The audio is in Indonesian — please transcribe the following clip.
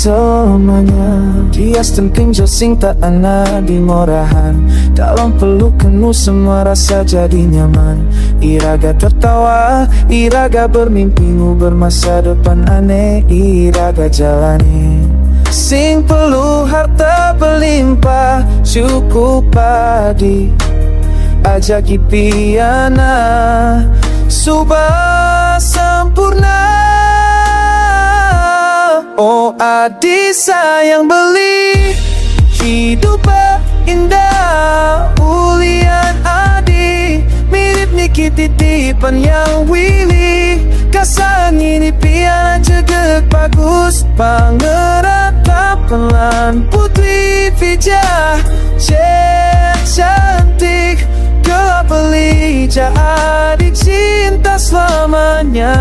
selamanya. Dia stingking sing tak ana di morahan. Dalam pelukanmu semua rasa jadi nyaman. Iraga tertawa, iraga bermimpimu bermasa depan aneh. Iraga jalani sing perlu harta berlimpah, cukup padi ajaki piana subah sempurna. Oh adik sayang beli hidup indah ulian adik, mirip Niki titipan yang Willy. Kasang ini piala jegek bagus, pangeran tampilan putri Vijah, cantik gelap pelija adik cinta selamanya.